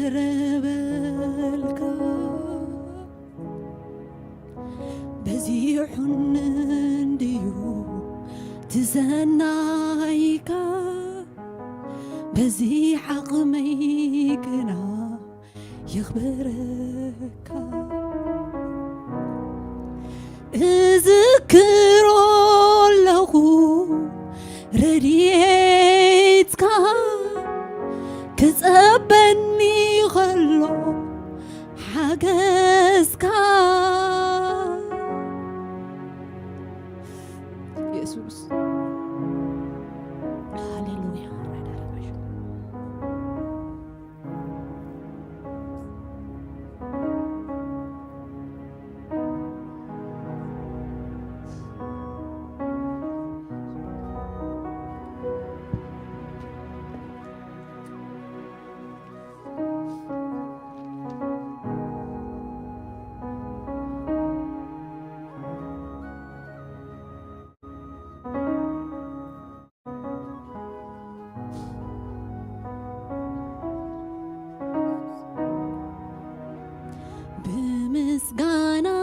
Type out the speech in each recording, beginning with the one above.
يخبربلك بزيحن انديو تزنايك بزي عقميكنا يخبرك اذكر له رديتك كتقبلني خلو حجزك يسوس هاليلويا بمسجانا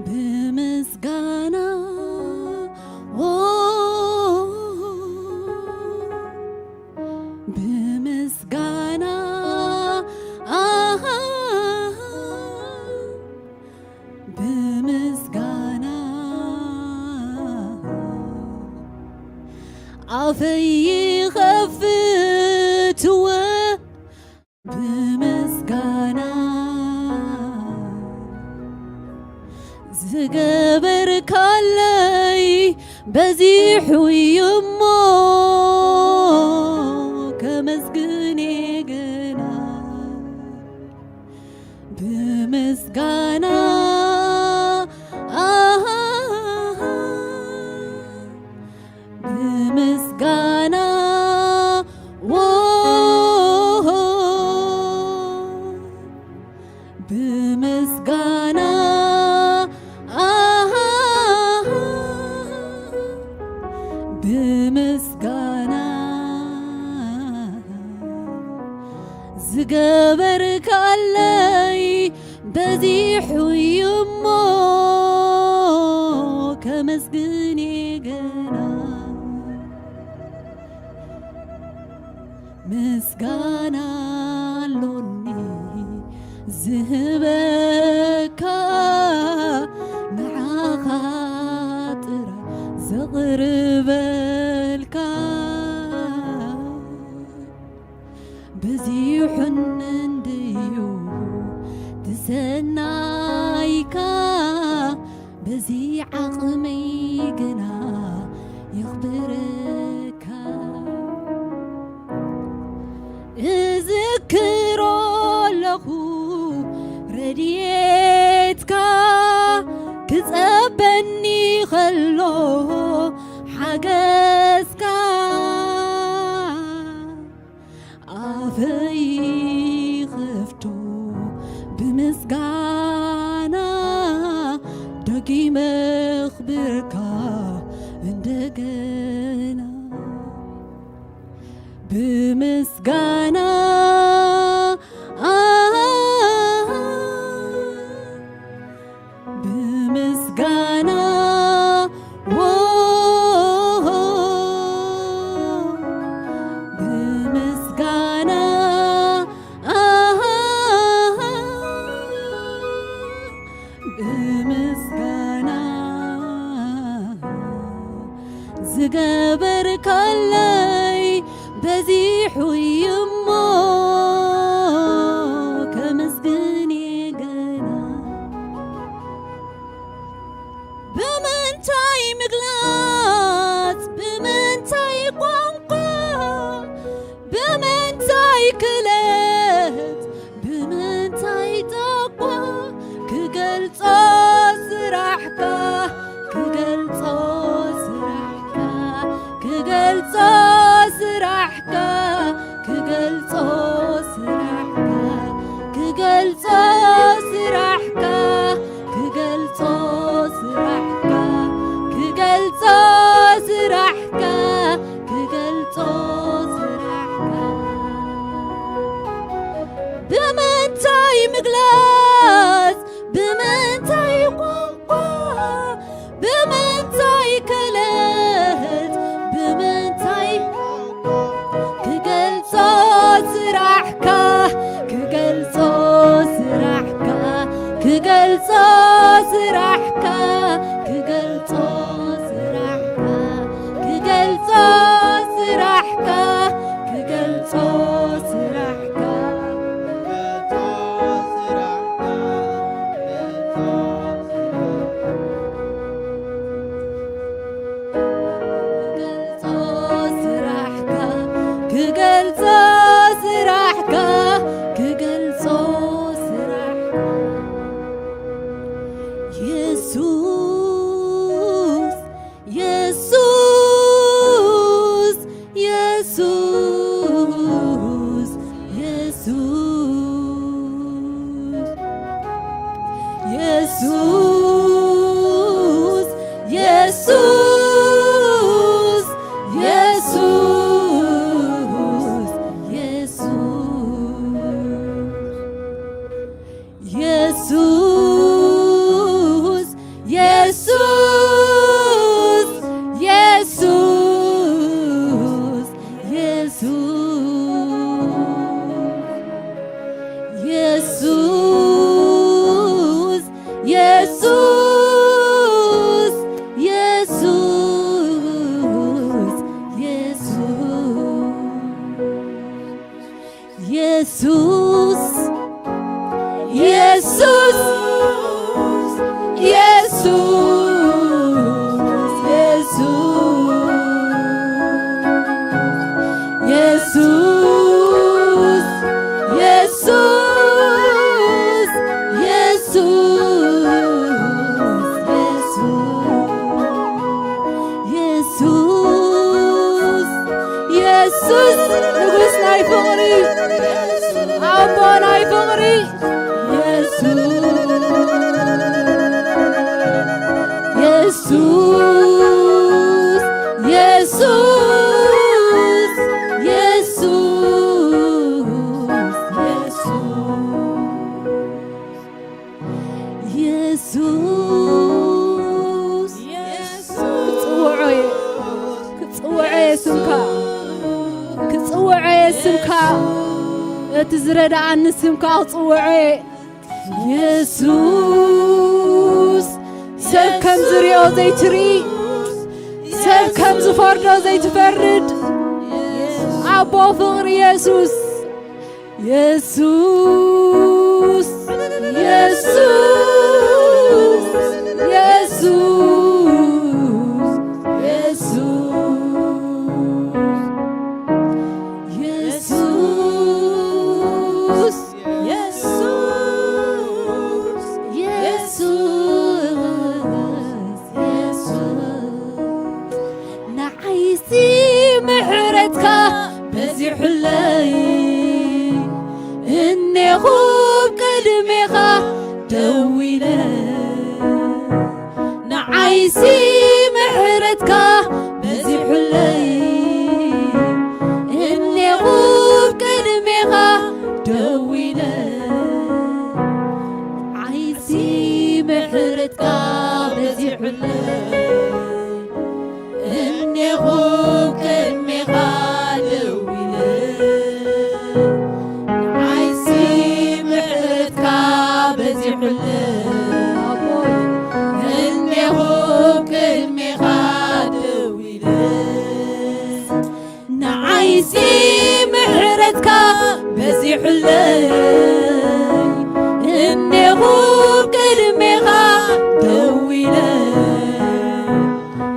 بمسجانا بمسجانا بمسجانا عفي خفت بمسجانا زقبرك علي بزيح ويمو كمسجني جنا بمسجانا بمسجانا بمسجانا بمسجانا زقبرك علي بزيح ويمو كمسجني جنا مسجانا لوني زهبك مع خاطر زغربلك بزيحن انديو تسنايك بزي عقمي قنا يخبرك اذكر له رديتك كتقبلني خلو حجزك عفي خفتو بمسجانا دقي مخبرك اندقنا بمسجانا بمسجانا بمسجانا بمسجانا زقبرك علي بزيح ويمو كمسجني جنا بمنتاي مغلات بمنتاي قنقا بمنتاي كلت بمنتاي تقوى كقلت أسرحك كقلت أسرحك كقلت أسرحك كقلت أسرحك كقلت أسرحك كقلت أسرحك كقلت أسرحك يسوس نقص ناي فقري أبو ناي فقري يسوس يسوس يسوس يسوس يسوس كتصوعي سمكا كتصوعي سمكا تزرد عن سمكا تصوعي يسوس سب كم زريو زي تري سب كم زفردو زي تفرد أبو فقر يسوس يسوس يسوس يسوس يسوس يسوس يسوس نعيسي محرتك بزي حلي إني خوب قدميخا دوينا نعيسي محرتك بزي حلي إني خوب قدميخا دوينا عيسي محرتك بزي حلي إني خوب قدميخا دوينا عيسي محرتك بزي حلي إني خوب قدميخا دوينا نعيسي محرتك بزي حلي إني خوب قدميخا دوينا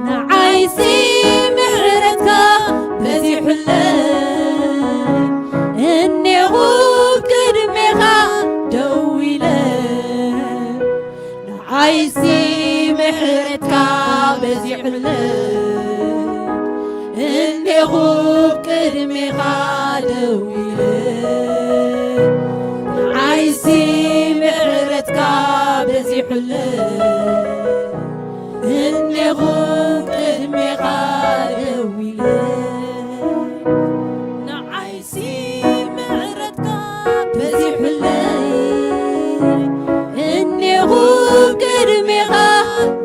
نعيسي محرتك بزي حلي إني خوب قدميخا دوينا نعيسي محرتك بزي حلي إني خوب قدميخا دوينا عايسي محرتك بزي حلي إني خوب قدميخا دوينا نعايسي محرتك بزي حلي إني خوب قدميخا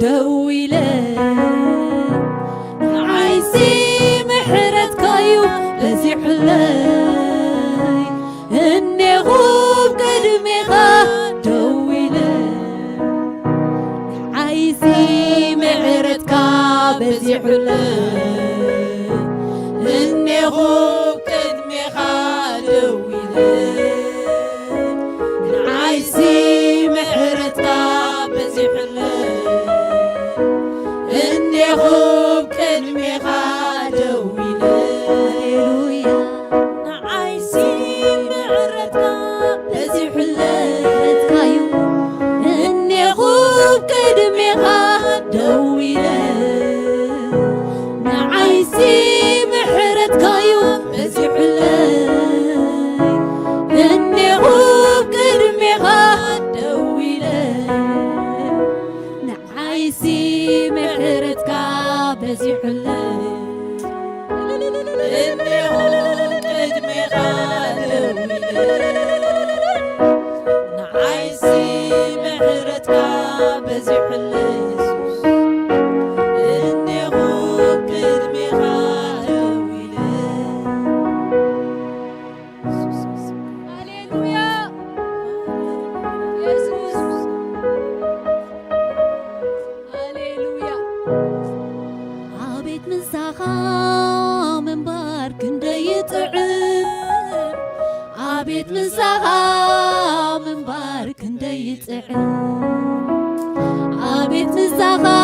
دوينا نعايسي محرتك بزي حلي إني خوب قدميخا دوينا عايزي معرتك بزي حلي إني خوب قدميخا دوينا عايزي معرتك بزي حلي إني خوب قدميخا دوينا عايزي معرتك بزي حلي إني خوب قدميخا دوينا نعايسي محرتك بزي حلي إني خوب قدميخا دوينا نعايسي محرتك بزي حلي إني خوب قدميخا دوينا نعايسي محرتك بزي حلي إني خوب قدميخا دوينا هاليلويا يسوس هاليلويا عبيت من ساخا من بارك ندي طعم عبيت من ساخا من بارك ندي طعم عبيت من ساخا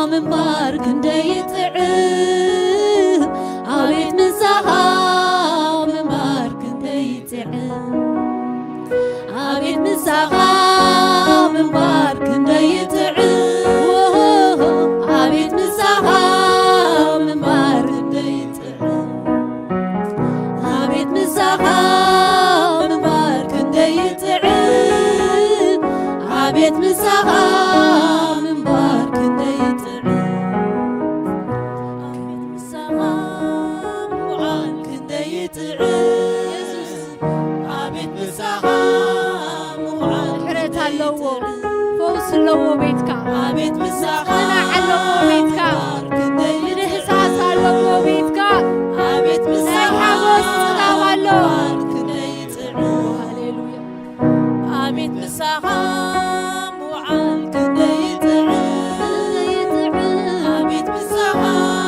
من بارك ندي طعم عبيت من ساخا من بارك ندي طعم عبيت من ساخا من بارك ندي طعم عبيت من ساخا من بارك ندي طعم يسوس عبيد مساحة مقعد حريت اللو فوس اللو بيتك عبيد مساحة أنا علو بيتك من إحساس اللو بيتك عبيد مساحة وصلاة اللو هاليلويا عبيد مساحة مقعد كده يتعب عبيد مساحة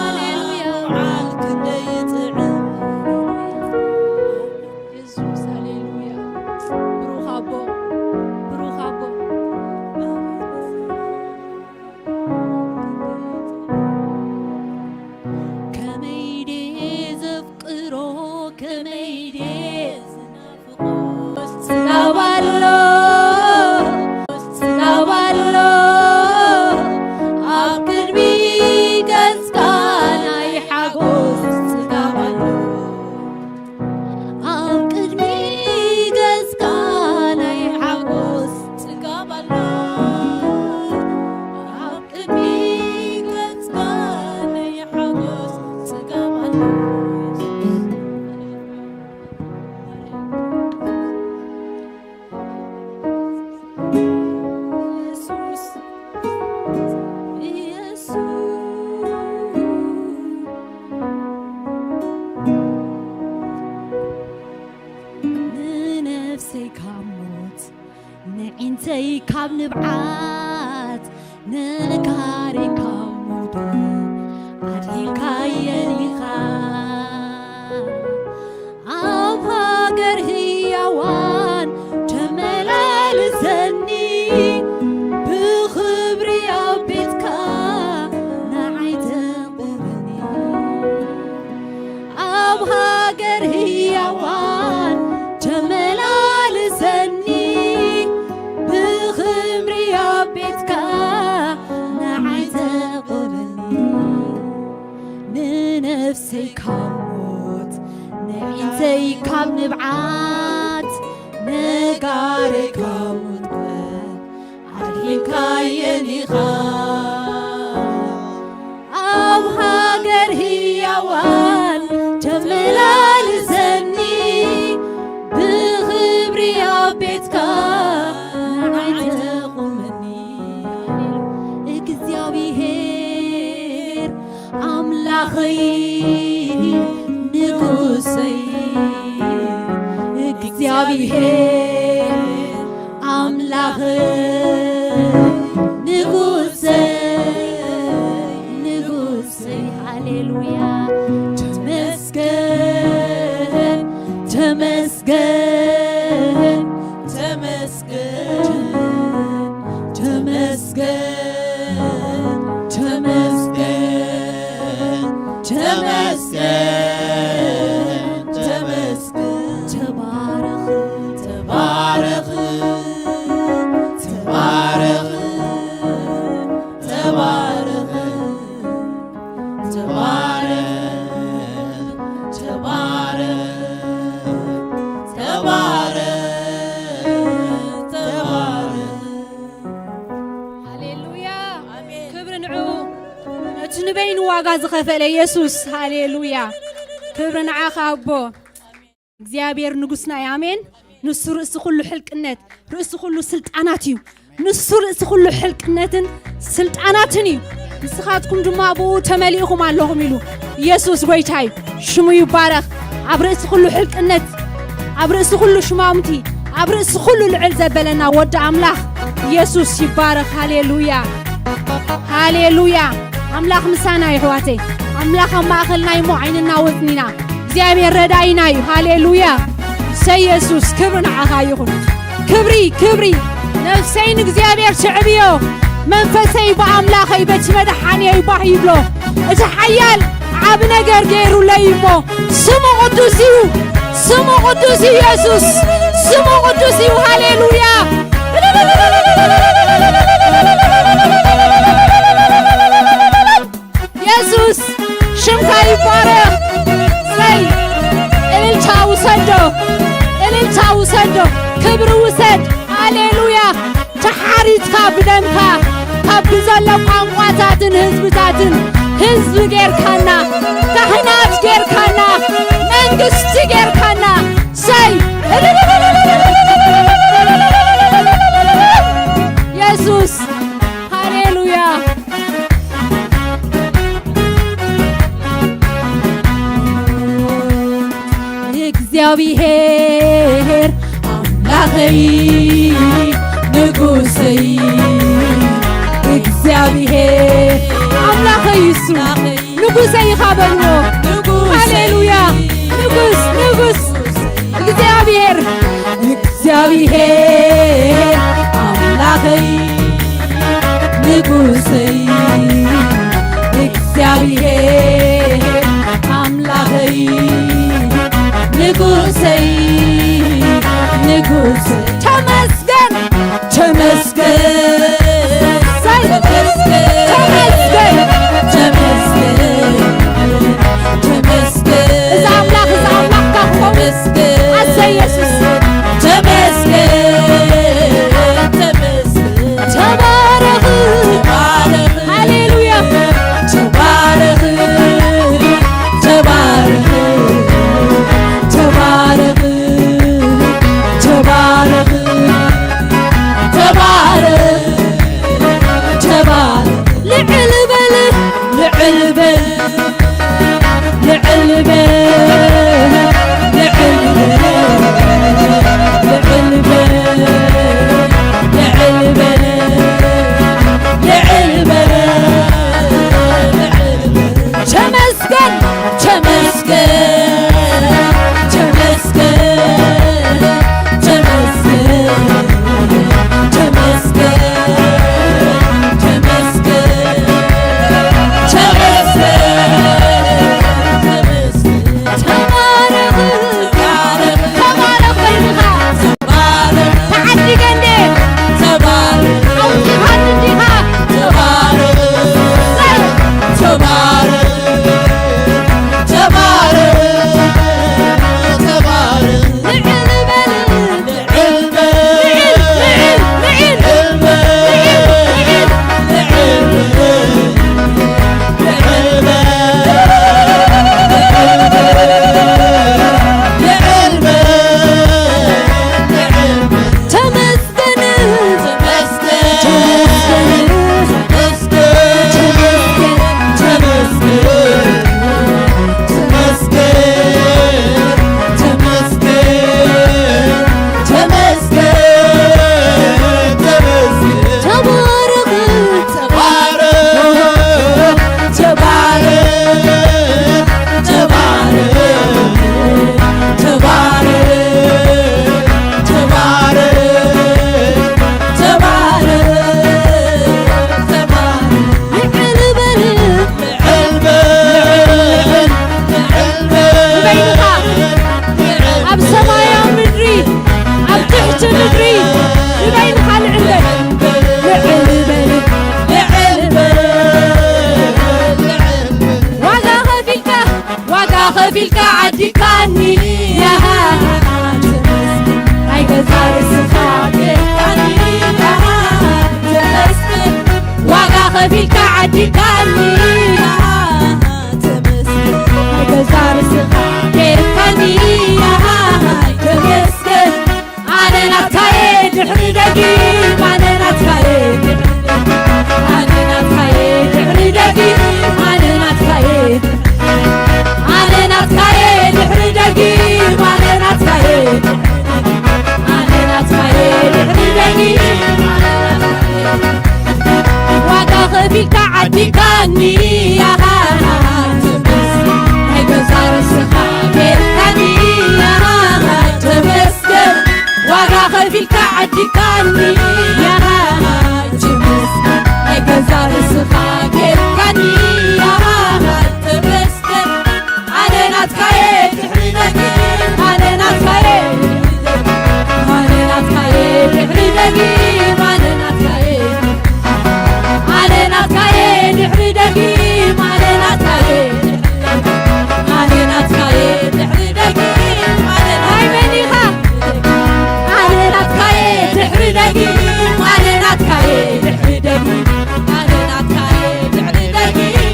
نعينتي كاب نبعات نكاري كامود عدي كاينيخا أبهاجر هيوان جملال زني بخبري أبيتك نعيت قرني أبهاجر هيوان جملال زني نفسي كاموت نعينتي كاب نبعات نقاري كاموت عدي كايني أو هاجر هيوان جملال زني بخبري أبيتك نعيت قمني اكزيابي هير أملاخي نقوسي اكزيابي أملاخي نقوسي هاليلويا تمسكن تمسكن تمسكن تمسكن تمسكن تمسكن تمسكن تبارك تبارك تبارك تبارك تبارك تبارك تبارك تبارك هاليلويا آمين كبر نعو نبين واغاز خفل يسوس هاليلويا كبر نعاخ أبو እግዚአብሔር ንጉስና ያሜን ንሱ ርእሲ ኩሉ ሕልቅነት ርእሲ ኩሉ ስልጣናትዩ ንሱ ርእሲ ኩሉ ሕልቅነትን ስልጣናትን እዩ ንስኻትኩም ድማ ብኡ ተመሊእኹም ኣለኹም ኢሉ ኢየሱስ ጎይታይ ሽሙ ይባረኽ ኣብ ርእሲ ኩሉ ሕልቅነት ኣብ ርእሲ ኩሉ ሽማምቲ ኣብ ርእሲ ኩሉ ልዕል ዘበለና ወዲ ኣምላኽ ኢየሱስ ይባረኽ ሃሌሉያ ሃሌሉያ ኣምላኽ ምሳና ይሕዋተይ ኣምላኽ ኣብ ማእኸልና ይሞ ዓይንና ወፅኒና እግዚአብሔር ረዳይና እዩ ሃሌሉያ ኢየሱስ ክብር ንዓኻ ይኹን ክብሪ ክብሪ ነፍሰይን እግዚአብሔር ትዕብዮ መንፈሰይ በአምላኸይ በቲ መድሓንየይ ባህ ይብሎ እቲ ሓያል ዓብ ነገር ገይሩለይ እሞ ስሙ ቅዱስ እዩ ስሙ ቅዱስ ኢየሱስ ስሙ ቅዱስ እዩ ሃሌሉያ ኢየሱስ ሽምካ ይባረክ ሰይ እልልታ ውሰዶ ክብሪ ውሰድ ሃሌሉያ ተሓሪትካ ብደምካ ካብ ብዘሎ ቋንቋታትን ህዝብታትን ህዝቢ ጌርካና ካህናት ጌርካና መንግስቲ ጌርካና ሰይ ኢየሱስ ሃሌሉያ እግዚአብሔር አምላከይ ንጉሰይ እግዚአብሔር አምላከይ እሱ ንጉሰይ ኻበልዎ ሃሌሉያ ንጉስ ንጉስ እግዚአብሔር እግዚአብሔር አምላከይ ንጉሰይ እግዚአብሔር አምላከይ ንጉሰይ ንጉስ ተመስገን ተመስገን ተመስገን ተመስገን ተመስገን እዛ አምላክ ተመስገን አሰ ኢየሱስ ተመስገን ተመስገን ተባረክ ተባረክ ሃሌሉያ ተባረክ ተባረክ ተባረክ ተባረክ ተባረክ ተባረክ ልዕል በል ልዕል በል ልዕል በል خفيلك عديكاني يا هاي جزار السخاكي كاني يا تمسك واقع خفيلك عديكاني يا تمسك هاي جزار السخاكي كاني يا تمسك أنا نتخيل حردقي أنا نتخيل أنا نتخيل حردقي أنا نتخيل أنا نتخيل حردقي أنا نتخيل أنا نتخيل حردقي واقع خفيك عديكاني يا هاي جزار السخاكي كاني يا تمسك واقع خفيك عديكاني يا تمسك هاي جزار السخاكي كاني يا تمسك أنا نتخيل حردقي أنا نتخيل أنا نتخيل حردقي أنا نتخيل أنا نتخيل حردقي أنا نتخيل أنا نتخيل حردقي هاي منيخة أنا نتخيل حردقي أنا نتخيل حردقي أنا نتخيل حردقي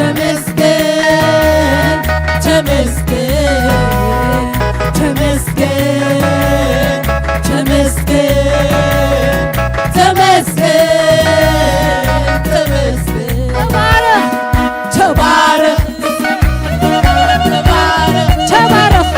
ተመስገን ተመስገን ተመስገን ተመስገን ተመስገን ተመስገን ተባረክ ተባረክ ተባረክ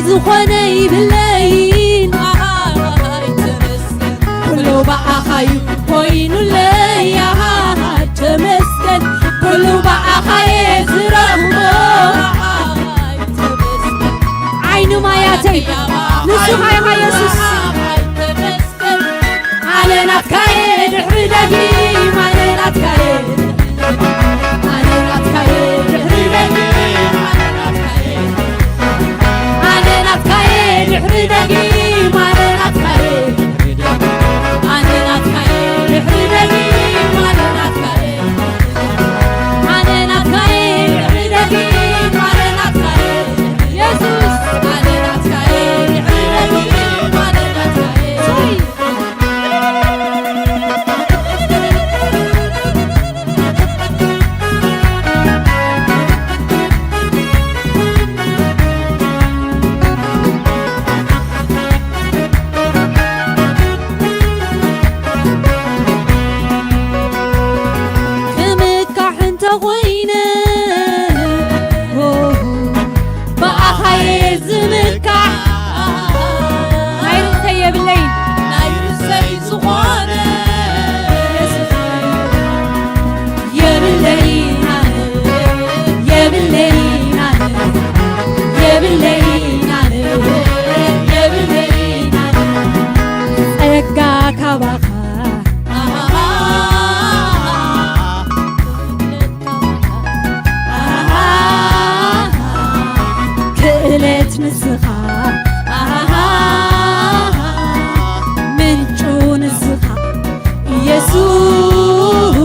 ዝኾነ ይብለይን ኩሉ በዓኻዩ ኮይኑለይ ተመስገን ኩሉ በዓኻየ ዝረኽቦ ዓይኑ ማያተይ ንስኻ ኢኻ ኢየሱስ ኣነ ናትካየ ድሕሪ ደጊም ኣነ ናትካየ ድሕሪ ደጊም ድሕሪ ደጊም ኣነ ናትካየ ኣነ ናትካየ ድሕሪ ደጊም ኣነ ናትካየ ኣነ ናትካየ ድሕሪ ደጊም ኣነ ናትካየ ኢየሱስ ኣነ ናትካየ ድሕሪ ደጊም ኣነ ናትካየ ክእለት ንስኻ ምንጩ ንስኻ ኢየሱስ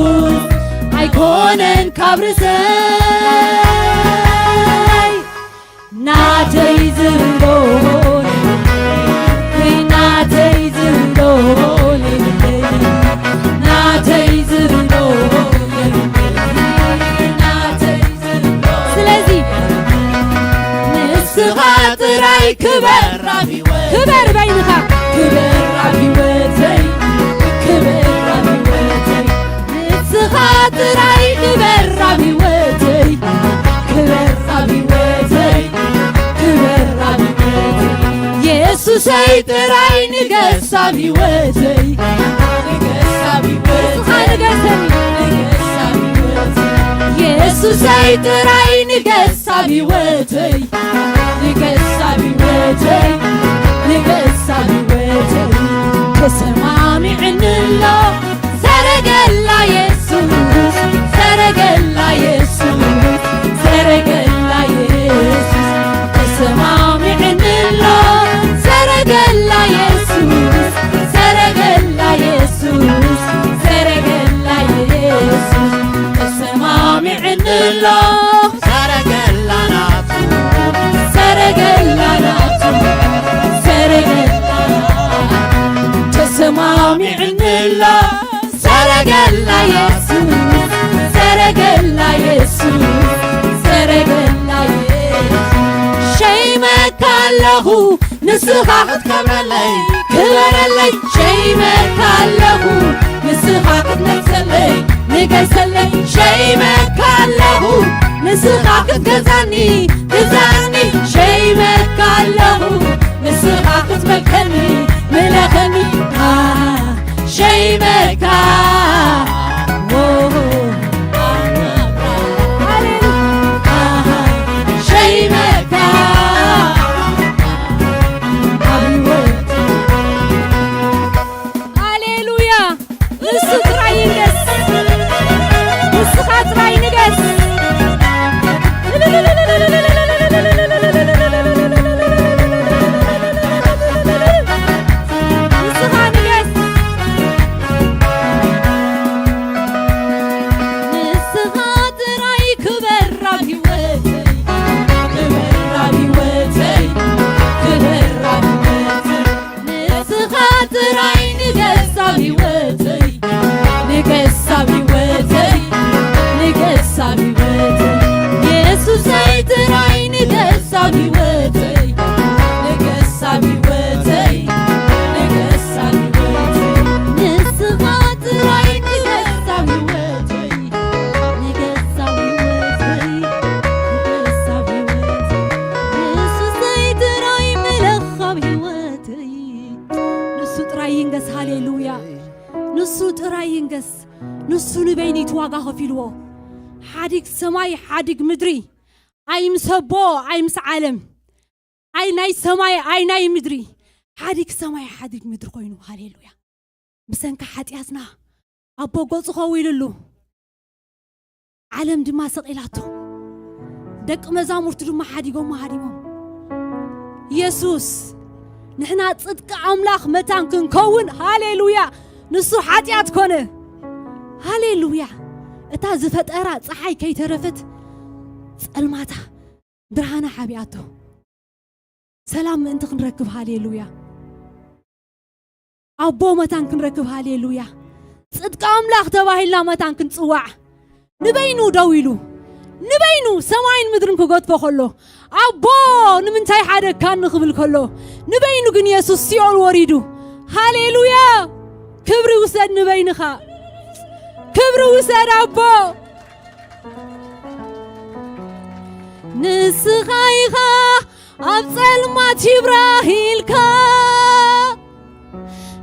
ኣይኮነን ካብ ርእሰይ ናተይ ዝብሎ ናተይ ዝብሎ ናተይ ዝብሎ ስለዚ ንስኻ ጥራይ ክበር ኣብ ሕይወት ክበር በይንኻ ክበር ኣብ ሕይወተይ ክበር ኣብ ሕይወተይ ንስኻ ጥራይ ክበር ኣብ ሕይወተይ ክበር ኣብ ሕይወተይ ክበር ኣብ ሕይወተይ ኢየሱሰይ ጥራይ ንገስ ኣብ ሕይወተይ ንገስ ኣብ ሕይወተይ ንገስ ኣብ ሕይወተይ ኢየሱሰይ ጥራይ ንገስ ኣብ ሕይወተይ ንገስ ኣብ ሕይወተይ ንገስ ኣብ ሕይወተይ ተሰማሚዕንሎ ሰረገላ ኢየሱስ ሰረገላ ኢየሱስ ሰረገላ ኢየሱስ ተሰማሚዕንሎ ሰረገላ ኢየሱስ ሰረገላ ኢየሱስ ሰረገላ ኢየሱስ ተሰማሚዕንሎ ሰረገላ ናቱ ሰረገላ ናቱ ሰረገላ ተሰማሚዕንሎ ሰረገላ ኢየሱስ ሰረገላ ኢየሱስ ሰረገላ ኢየሱስ ሸይመካ ከለሁ ንስኻ ክትከብረለይ ክበረለይ ሸይመካ ኣለሁ ንስኻ ክትነግሰለይ ንገሰለይ ሸይመካ ኣለሁ ንስኻ ክትገዛኒ ግዛኒ ሸይመካ ኣለሁ ንስኻ ክትመልከኒ ምለኸኒ ሸይመካ نسون بيني تواجه في الوا حديق سماي حديق مدري أي مسبو أي مسعلم أي ناي سماي أي ناي مدري حديق سماي حديق مدري قينو هاليلويا بسنك حتى أسنا أبو قلت خويل له علم دماسق إلاتو دك مزامور تدوم حديقهم ما يسوس نحنا صدق أملاخ متان كنكون هاليلويا نسو حتيات كونه هاليلويا اتا زفتقرا صحاي كي ترفت صلماتا برهانا حبياتو سلام انت كنركب هاليلويا ابو متان كنركب هاليلويا صدق املاخ تباهيلا متان كنصواع نبينو داويلو نبينو سماين مدرن كغوت بخلو ابو نمنتاي حدا كان نخبل كلو نبينو كن يسوع سيول وريدو هاليلويا كبر وسد نبينخا كبر وسد أبو نسخايخا أبصل ما تبراهيلكا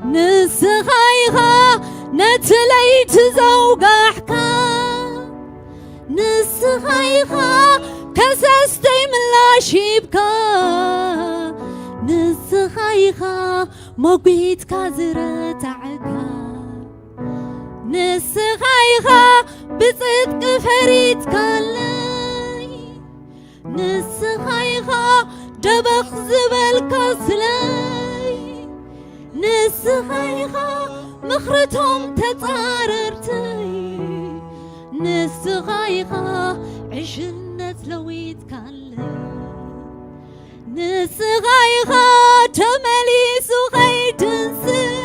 نسخايخا نتليت زوجحكا نسخايخا كسستي من لاشيبكا نسخايخا موقيت كازرتعكا نسخايخا بصدق فريد كالي نسخايخا دبخ زبل كسلي نسخايخا مخرتهم تتعررتي نسخايخا عشنت لويت كالي نسخايخا تمليس وغيدنسي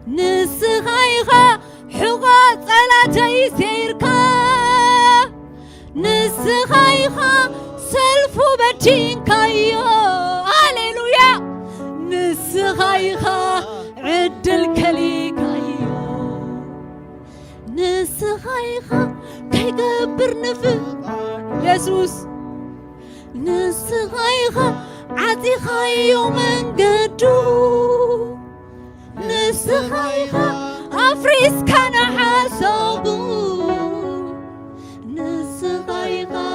نسخايخا حقا صلاتي سيركا نسخايخا سلفو بجين كايو هاليلويا نسخايخا عدل كلي كايو نسخايخا كي قبر نفق يسوس نسخايخا عزي خايو من قدو نسخايخا أفريس كان حاسبو نسخايخا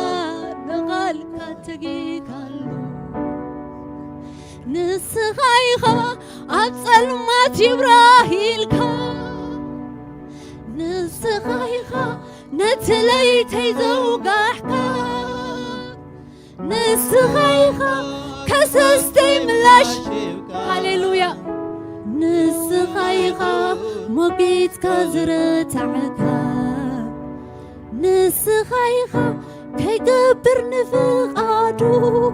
نغال كاتجيكالو نسخايخا أبصل ما تبراهيلكا نسخايخا نتليتي زوجحكا نسخايخا كسستي ملاش هاليلويا نسخايخا موقيت كازرتعكا نسخايخا كي قبر نفقادو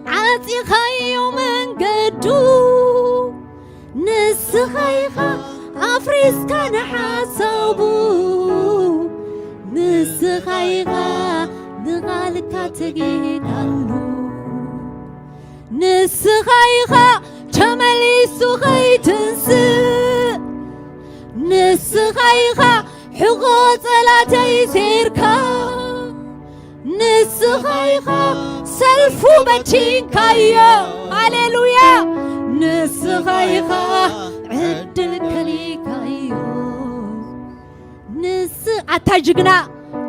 عاتي خايو من قدو نسخايخا أفريس كان حاسبو نسخايخا ቃልካ ተጌዳሉ ንስኻይኻ ተመሊሱ ኸይትንስእ ንስኻይኻ ሕቆ ጸላተይ ሴርካ ንስኻይኻ ሰልፉ በቺንካዮ ሃሌሉያ ንስኻይኻ ዕድል ከሊካዮ ንስ አታጅግና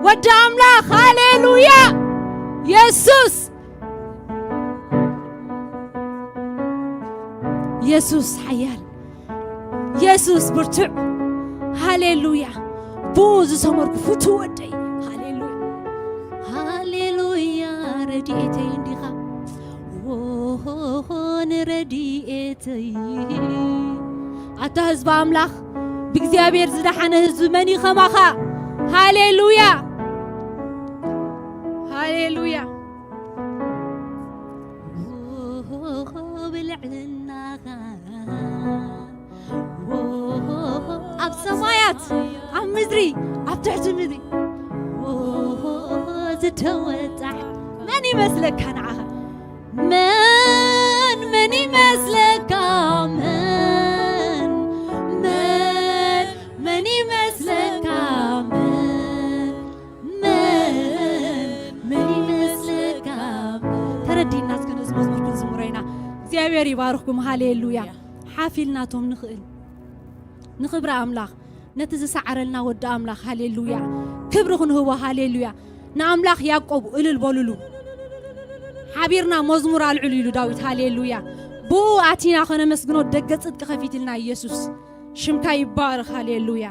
ወደ አምላክ ሃሌሉያ ኢየሱስ ኢየሱስ ኃያል ኢየሱስ ብርቱዕ ሃሌሉያ ብዙ ሰመርኩ ፍቱ ወደይ ሃሌሉያ ሃሌሉያ ረድኤተይ እንዲኻ ወሆን ረድኤተይ አታ ህዝብ አምላክ በእግዚአብሔር ዝዳሓነ ህዝብ መን ይኸማኻ ሃሌሉያ ሃሌሉያ ብልዕልናኻ ኣብ ሰማያት ኣብ ምድሪ ኣብ ትሕቲ ምድሪ ዝተወጣዕ መን ይመስለካ ንዓኻ መን ይመስለካ መን ይመስለካ መን ይመስለካ ተረዲና እስከነዚ መዝሙር ክንዝሙሮ ኢና እግዚአብሔር ይባርኽኩም ሃሌሉያ ሓፊልናቶም ንኽእል ንኽብሪ ኣምላኽ ነቲ ዝሰዓረልና ወዲ ኣምላኽ ሃሌሉያ ክብሪ ክንህቦ ሃሌሉያ ንኣምላኽ ያዕቆብ እልል በልሉ ሓቢርና መዝሙር አልዕሉ ኢሉ ዳዊት ሃሌሉያ ብኡ ኣቲና ኸነመስግኖ ደገ ጽድቂ ኸፊትልና ኢየሱስ ሽምካ ይባርኽ ሃሌሉያ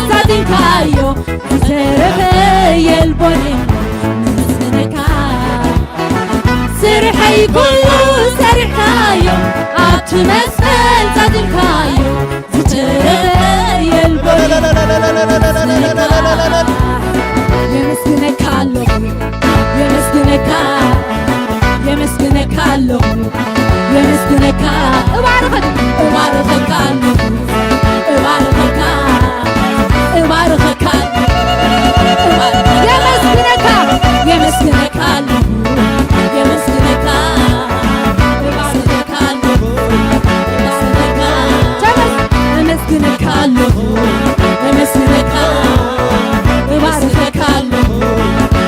زادنكايو زرفي البونين نمسكنكا سرحي كله سرحايو أتمثل زادنكايو زرفي البونين يمسكنكا يمسكنكا يمسكنكا يمسكنكا أبارك أبارك أبارك أبارك يمسكنكا يمسكنكا يمسكنكا يمسكنكا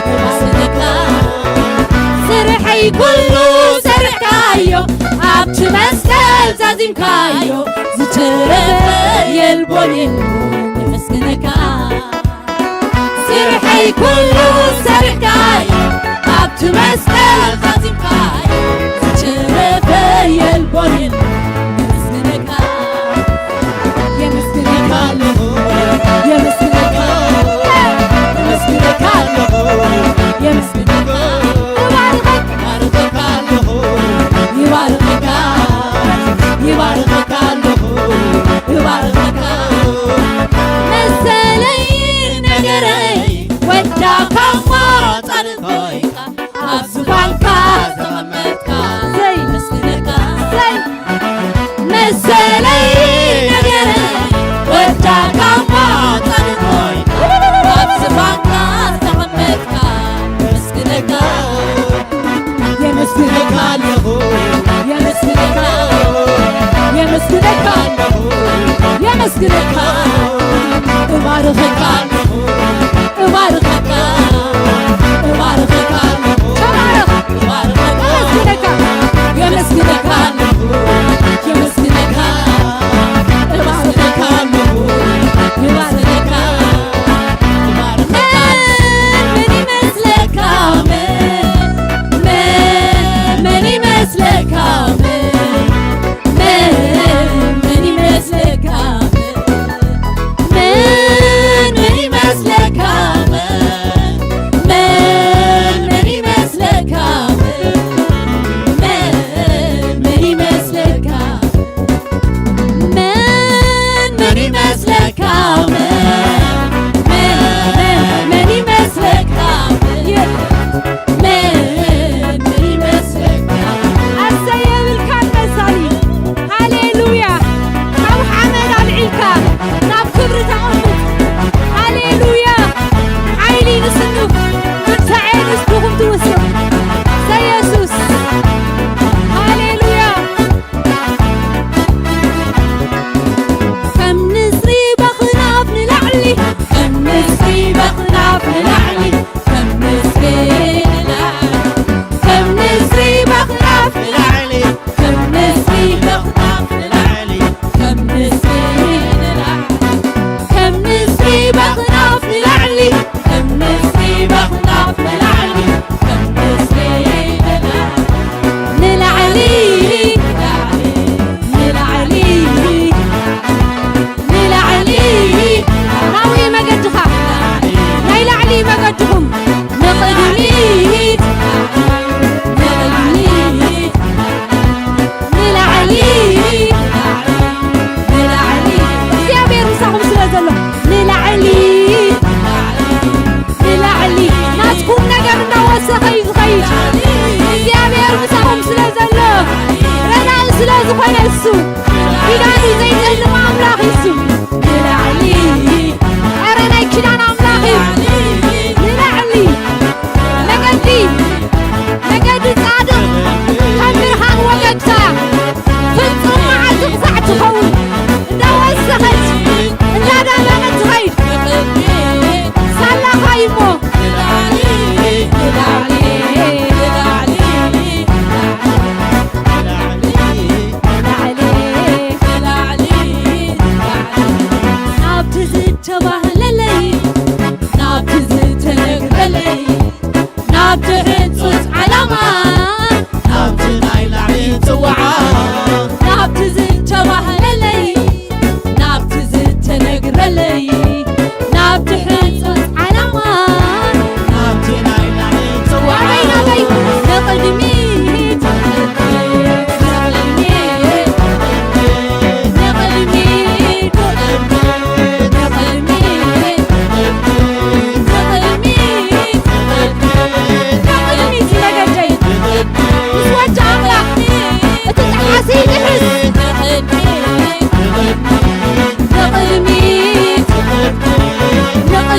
يمسكنكا سرحي كله سرحكايو أبت مسكال زازمكايو زترفي البونين يمسكنكا سرحي كله سرحكايو أبت مسكال زازمكايو زترفي البونين يمسكنكا يمسكنكا يمسكنكا يمسكنكا يمسكنكا مسلين نجري وداك ما طرقك أبزبانك زمتك زي مسكنك زي مسلين نجري وداك ما طرقك أبزبانك زمتك مسكنك يا مسكنك يا مسكنك يا مسكنك يا مسكنك أباركك أباركك أباركك أباركك يا مسكنك يا مسكنك أباركك أباركك مني مثلك مني مثلك مني مثلك مني مثلك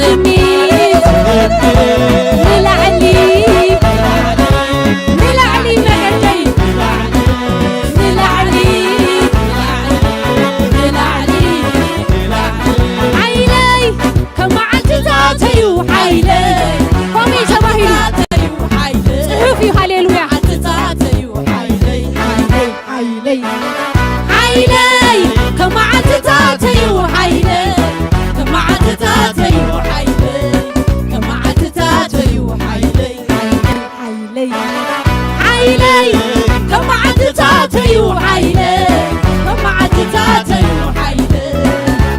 تعزمي نلعلي نلعلي مهلي نلعلي نلعلي حيلي كما عتزاتي وحيلي قومي شبهي صحوفي هاليلويا عتزاتي وحيلي حيلي حيلي كما عتزاتي وحيلي كما عتزاتي وحيلي كما عتزاتي وحيلي حيلي حيلي كما عتزاتي وحيلي كما عتزاتي وحيلي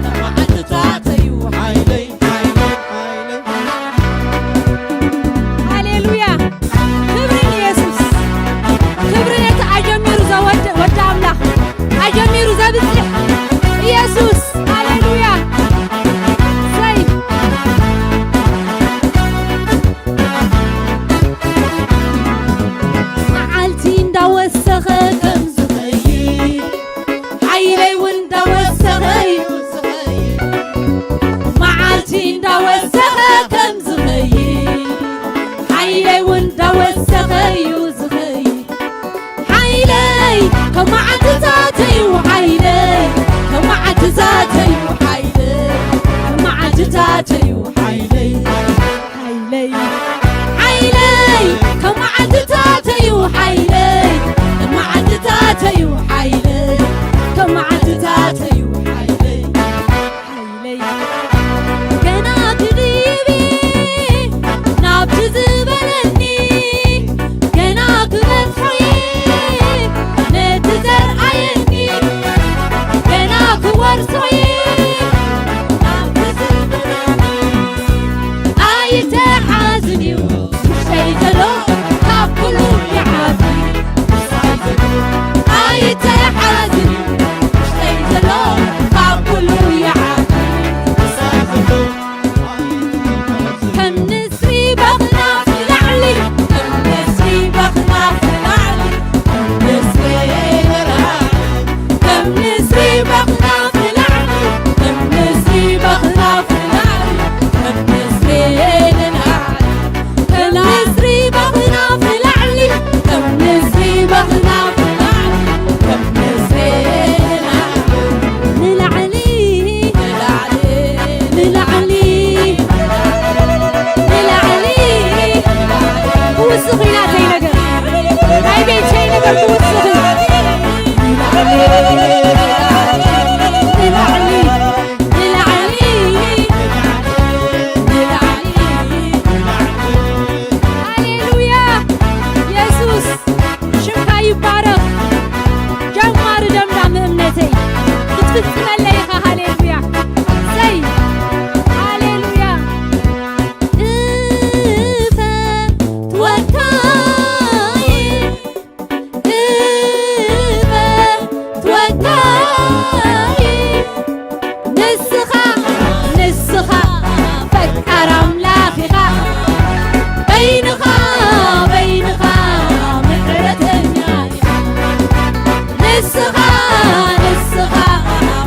كما عتزاتي وحيلي هاليلويا كبرني يسوس كبرني أجمير زود أملاك أجمير زبزح يسوس هاليلويا سي معالتي ندوسخة كم زغير حيلي وندوسخة معالتي ندوسخة كم زغير حيلي وندوسخة يوزغير حيلي كما عتزاتي وحيلي كما عتزاتي وحيلي كما عتزاتي وحيلي حيلي حيلي كما عتزاتي وحيلي كما عتزاتي وحيلي كما عتزاتي وحيلي حيلي كنا قريبي نابت زبلني كنا كبتحي نتزر عيني كنا كورسوي نابت زبلني آيت حازني وشيدلو كابلو يعافي آيت حازني وشيدلو كابلو يعافي كم نسري بغنا في العلي كم نسري بغنا في العلي كم نسري بغنا في العلي كم نسري بغنا في العلي كم نسري كم نسري بغنا في العلي كم نسري بغنا في العلي كم نسري نلعلي نلعلي نلعلي وسخي لا زي نقر هاي بيت شي نقر وسخي نلعلي نلعلي نلعلي هاليلويا يسوس شمكا يبارك جمار دمدم امنتي تتفتن الليخة هاليلويا سي هاليلويا إفا توكاي إفا توكاي نسخة نسخة فكر أملاخها بينها بينها مقرة النايخة نسخة نسخة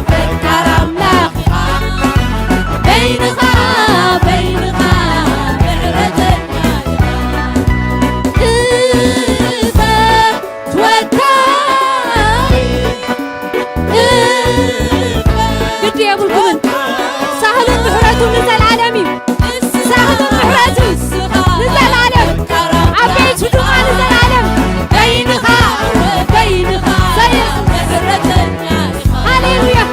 فكر أملاخها بينها بينها مقرة النايخة إذا توكاي قد يا أبو الكمن سهل محرته نزل العالمي سهل محرته نزل العالم عبيت ودوما نزل العالم بينها بينها هاليلويا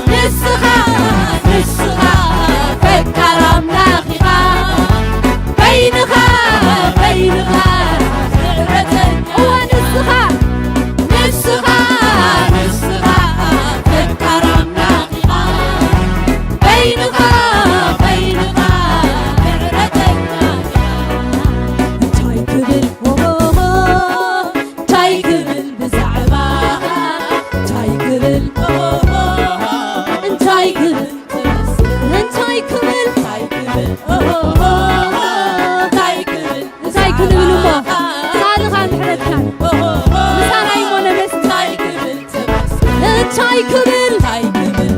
نسخة نسخة فكر أملاخها بينها بينها هو نسخة نسخة نسخة فكر أملاخها بينها بينها تايكبل بزعبها تايكبل تايكبل تايكبل تايكبل تايكبل صادقة محرتها مسانا يمونا بس تايكبل تايكبل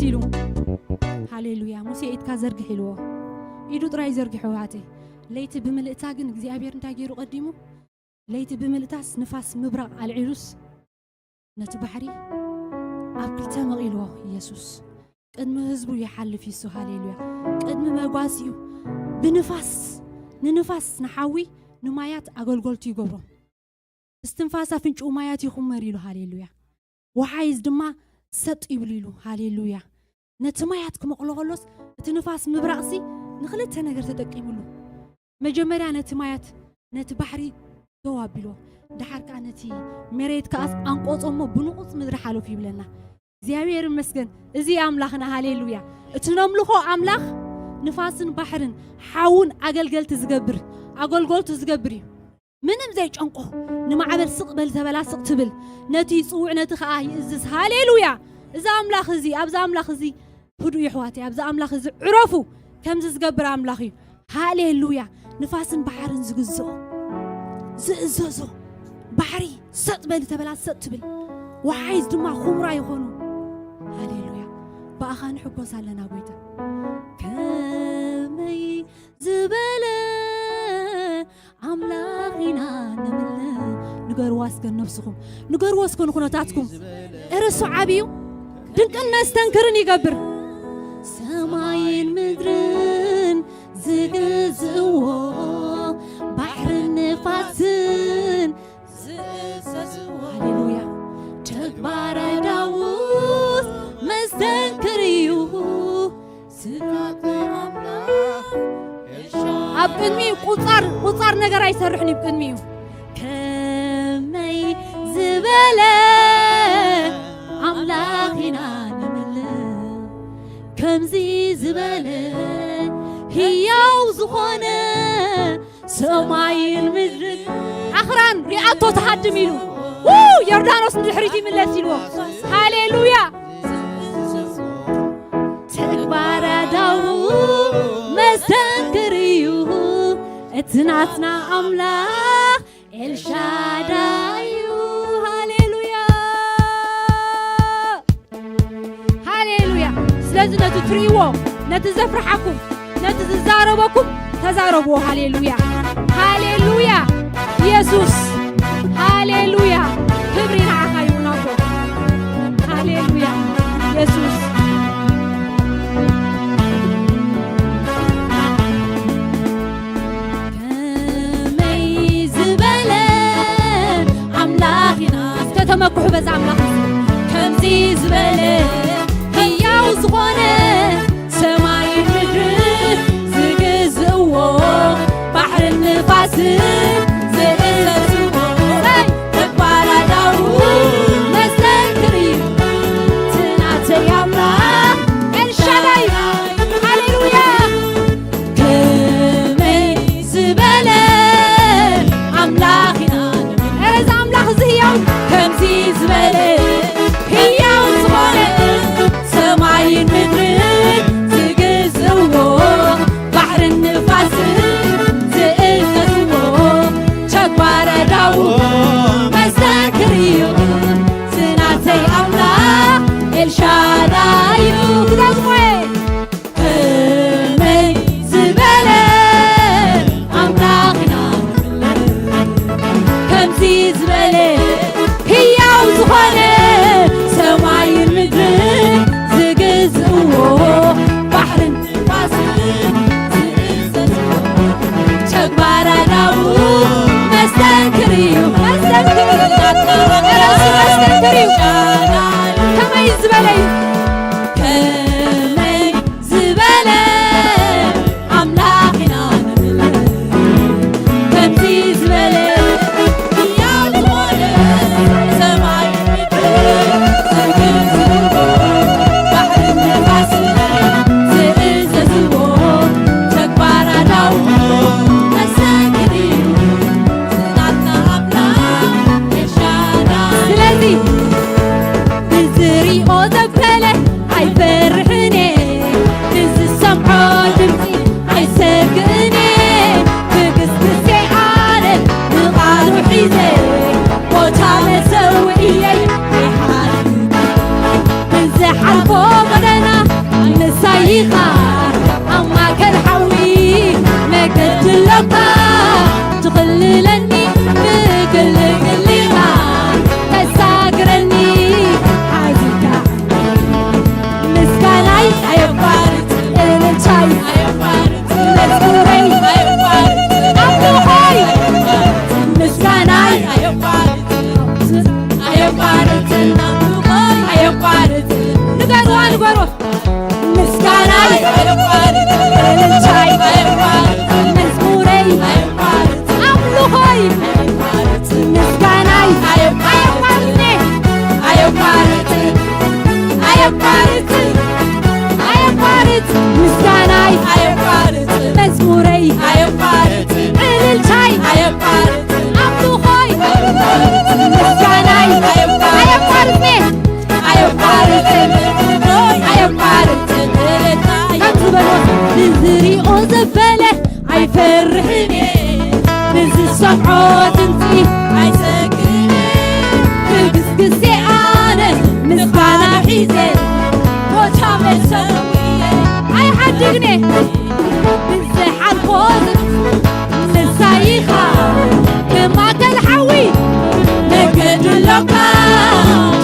مسيلو هاليلويا موسى إيدك زرق حلوة إيدو تراي زرق حواتي ليت بملئتاجن እግዚአብሔር እንታይ ገይሩ ቀዲሙ ለይቲ ብምልእታስ ንፋስ ምብራቕ አልዒሉስ ነቲ ባሕሪ ኣብ ክልተ መቂልዎ ኢየሱስ ቅድሚ ህዝቡ ይሓልፍ ይሱ ሃሌሉያ ቅድሚ መጓሲኡ ንንፋስ ንሓዊ ንማያት ኣገልገልቱ ይገብሮ እስትንፋስ ኣፍንጭኡ ማያት ይኹመር ኢሉ ሃሌሉያ ወሓይዝ ድማ ሰጥ ይብሉ ኢሉ ሃሌሉያ ነቲ ማያት ክመቕለኸሎስ እቲ ንፋስ ምብራቕሲ ንኽልተ ነገር ተጠቂሙሉ መጀመሪያ ነቲ ማያት ነቲ ባሕሪ ተዋቢሎ ድሓርካ ነቲ መሬት ከኣስ አንቆጾሞ ብንቁጽ ምድሪ ሓለፍ ይብለና እግዚአብሔር ይመስገን እዚ አምላኽና ሃሌሉያ እቲ ነምልኾ አምላኽ ንፋስን ባሕርን ሓውን አገልገልቱ ዝገብር ምንም ዘይጨንቆ ንማዕበል ስቕበል ተበላ ስቕ ትብል ነቲ ጽውዕ ነቲ ኸኣ ይእዝዝ ሃሌሉያ እዚ አምላኽ እዚ ኣብዛ አምላኽ እዚ ህዱ ይሕዋት ኣብዛ አምላኽ እዚ ዕረፉ ከምዚ ዝገብር አምላኽ እዩ ሃሌሉያ ንፋስን ባሕርን ዝግዝኦ ዝእዘዞ ባሕሪ ሰጥ በል ተበላ ሰጥ ትብል ወሓይዝ ድማ ኹምራ ይኾኑ ሃሌሉያ በኣኻ ንሕጎስ ኣለና ጎይታ ከመይ ዝበለ ኣምላኽ ኢና ንብል ንገርዋ እስከ ነፍስኹም ንገርዎ እስከ ንኩነታትኩም እርሱ ዓብዩ ድንቅን መስተንክርን ይገብር ሰማይን ምድርን ዝግዝእዎ ባሕርን ንፋስን ዝእዘዝዎ ሃሌሉያ ተግባረ ዳዊት መስተንክር እዩ ስራተይ አምላኽ ኣብ ቅድሚኡ ቁፃር ነገር ኣይሰርሕን እዩ ቅድሚኡ ከመይ ዝበለ ኣምላኽ ኢና ንብል ከምዚ ዝበለ ህያው ዝኾነ ሰማይን ምድርን ኣኽራን ሪኣቶ ተሃድም ኢሉ ዮርዳኖስ ንድሕሪት ይምለስ ኢልዎ ሃሌሉያ ተግባረ ዳዊት መስተንክር እዩ እቲ ናትና ኣምላኽ ኤልሻዳይ እዩ ሃሌሉያ ሃሌሉያ ስለዚ ነቲ ትርእይዎ ነቲ ዘፍርሓኩም ነቲ ዝዛረበኩም ተዛረብዎ ሃሌሉያ ሃሌሉያ ኢየሱስ ሃሌሉያ ክብሪ ንዓኻ ይሁን ኣቦ ሃሌሉያ ኢየሱስ ከመይ ዝበለ ኣምላኽ ኢና ዝተተመኩሑ በዛ ኣምላኽ ከምዚ ዝበለ ህያው ዝኾነ ሰማይን ምድርን ዝግዝእዎ ባሕርን ንፋስን ዝእዘዝዎ ተግባረ ዳዊት መስተንክር እዩ እቲ ናተይ ኣምላኽ مسايخة أما كالحوي مجد لك تخللني بكل قليقة تساقرني حاجك مسكناي أيبارت الشاي مسكوري أبوهاي مسكناي أيبارت نقارو مسكناي الشاي مسكوري أبوهاي مسكناي أيبارتني أيبارت مسكناي مسكوري الشاي أبوهاي مسكناي أيبارتني نزري أوزبله عيفرحني نزل سمعات انتي عيسكرني كقسقسي أنا مسكانا حيزي وتعمل سوية عي حدقني نزحان فوزن نسايخة كما كالحوي نقد اللقاء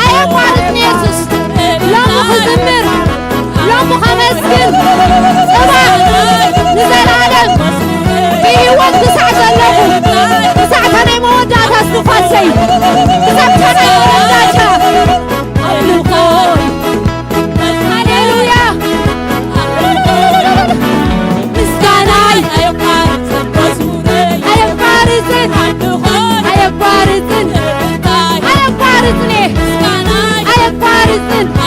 أيقارتني يسوس لما خزمر لما خمسكن صباح نزل عالم فيه وقت ساعة اللغو ساعة أنا مودات أصنفاسي ساعة أنا موداتها أبلغوي هاليلويا مسكاناي أيقارتن أيقارتن أيقارتن أيقارتني أيقارتن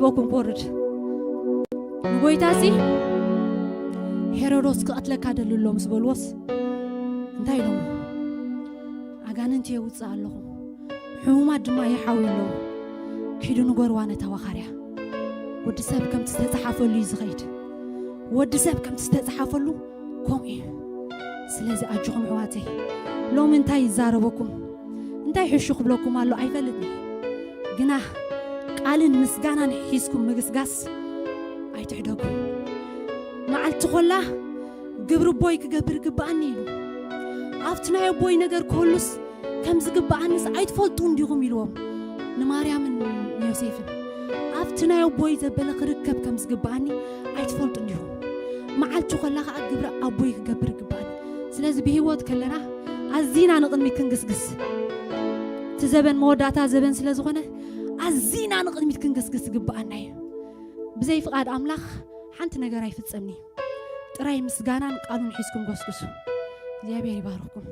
هيبوكم بورد نقولتاسي هيرودوس قتلك هذا اللي مسبلوس انتهينا ኣጋንንት የውፅእ ኣለኹ ሕሙማት ድማ ይሓውዩ ኪዱ ንጎርዋ ነታ ወኻርያ ወዲ ሰብ ከምቲ ዝተፃሓፈሉ እዩ ዝኸይድ ወዲ ሰብ ከምቲ ዝተፃሓፈሉ ከምኡ እዩ ስለዚ ኣጅኹም ኣሕዋተይ ሎሚ እንታይ ይዛረበኩም እንታይ ሕሹ ክብለኩም ኣሎ ኣይፈልጥኒ ግና ቃልን ምስጋናን ሒዝኩም ምግስጋስ ኣይትሕደጉም መዓልቲ ኮላ ግብሪ ቦይ ክገብር ግባኣኒ ኢሉ ኣብቲ ናይ ቦይ ነገር ክህሉስ ከም ዝግባኣንስ ኣይትፈልጡ እንዲኹም ኢልዎም ንማርያምን ዮሴፍን ኣብቲ ናይ ቦይ ዘበለ ክርከብ ከም ዝግባኣኒ ኣይትፈልጡ እንዲኹም መዓልቲ ኮላ ከዓ ግብሪ ኣቦይ ክገብር ግባኣኒ ስለዚ ብሂወት ከለና ኣዚና ንቕድሚት ክንግስግስ ትዘበን መወዳእታ ዘበን ስለ ዝኾነ ኣዚና ንቕድሚት ክንገስግስ ግባኣና እዩ ብዘይ ፍቓድ ኣምላኽ ሓንቲ ነገር ኣይፍጸምኒ ጥራይ ምስጋናን ቃሉን ሒዝኩም ገስግሱ እግዚአብሔር ይባርክኩም